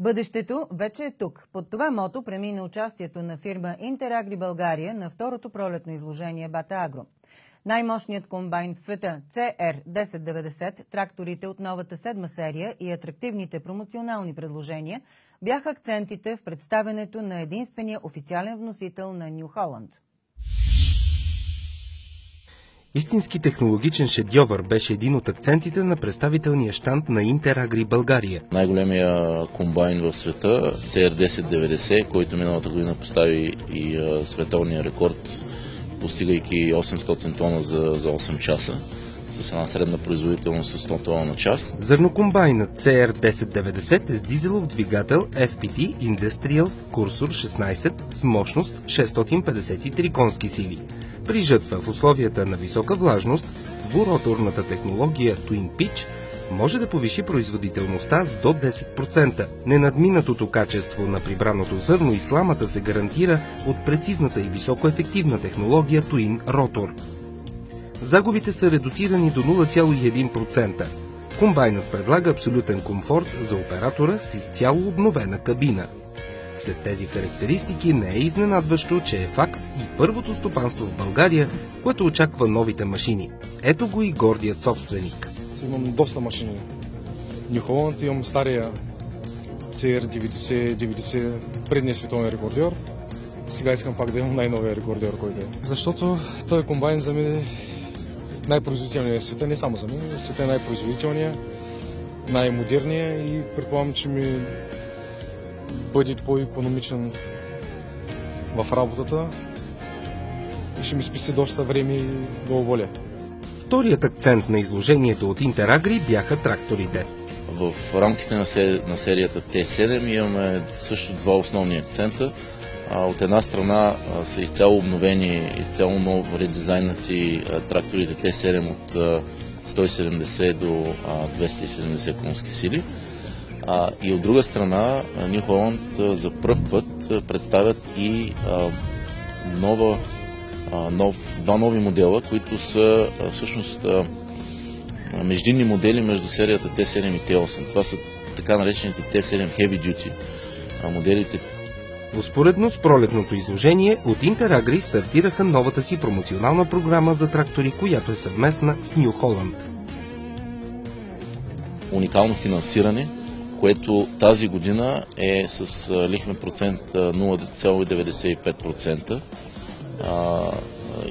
Бъдещето вече е тук. Под това мото премина участието на фирма Интерагри България на второто пролетно изложение Бата Агро. Най-мощният комбайн в света CR1090, тракторите от новата 7 серия и атрактивните промоционални предложения бяха акцентите в представенето на единствения официален вносител на Ню Холанд. Истински технологичен шедьовър беше един от акцентите на представителния щанд на Интерагри България. Най-големия комбайн в света, CR1090, който миналата година постави и световния рекорд, постигайки 800 тона за 8 часа, с една средна производителност от 100 тона на час. Зърнокомбайнът CR1090 е с дизелов двигател FPT Industrial Cursor 16 с мощност 653 конски сили. При жътва в условията на висока влажност, двуроторната технология Twin Pitch може да повиши производителността с до 10%. Ненадминатото качество на прибраното зърно и сламата се гарантира от прецизната и високоефективна технология Twin Rotor. Загубите са редуцирани до 0,1%. Комбайнът предлага абсолютен комфорт за оператора с изцяло обновена кабина. След тези характеристики не е изненадващо, че е факт и първото стопанство в България, което очаква новите машини. Ето го и гордият собственик. Имам доста машини. Ню Холанд, имам стария CR90, предния световен рекордьор. Сега искам пак да имам най-новия рекордьор, който е. Защото този комбайн за мен е най-производителният в света, не само за мен, в света е най-производителният, най-модерният и предполагам, че ми бъде по-икономичен в работата и ще ми списи доста време и главоболие. Вторият акцент на изложението от Интерагри бяха тракторите. В рамките на серията Т7 имаме също два основни акцента. От една страна са изцяло обновени, изцяло ново редизайнати тракторите Т7 от 170 до 270 конски сили. И от друга страна Ню Холанд за пръв път представят и два нови модела, които са всъщност междинни модели между серията Т7 и Т8. Това са така наречените Т7 Heavy Duty моделите. Успоредно с пролетното изложение от Интерагри стартираха новата си промоционална програма за трактори, която е съвместна с Ню Холанд. Уникално финансиране, което тази година е с лихвен процент 0,95%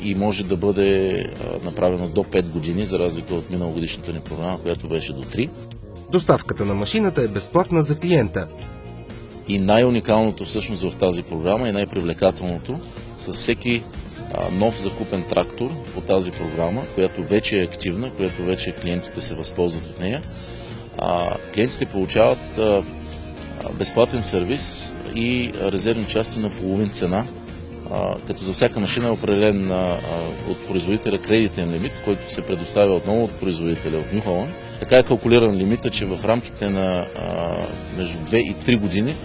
и може да бъде направено до 5 години, за разлика от миналогодишната ни програма, която беше до 3. Доставката на машината е безплатна за клиента. И най-уникалното всъщност в тази програма и най-привлекателното с всеки нов закупен трактор по тази програма, която вече е активна, която вече клиентите се възползват от нея. Клиентите получават безплатен сервис и резервни части на половин цена, като за всяка машина е определен от производителя кредитен лимит, който се предоставя отново от производителя от Ню Холанд. Така е калкулиран лимита, че в рамките на между 2 и 3 години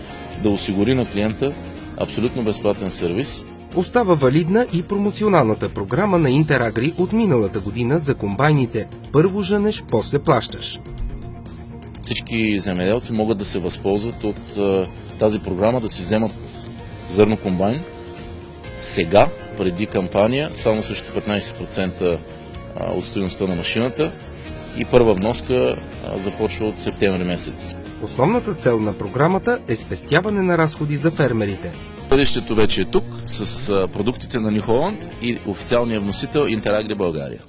да осигури на клиента абсолютно безплатен сервис. Остава валидна и промоционалната програма на Интерагри от миналата година за комбайните "Първо женеш, после плащаш". Всички земеделци могат да се възползват от тази програма, да си вземат зърнокомбайн сега, преди кампания, само срещу 15% от стойността на машината и първа вноска започва от септември месец. Основната цел на програмата е спестяване на разходи за фермерите. Бъдещето вече е тук с продуктите на Ню Холанд и официалния вносител Интерагри България.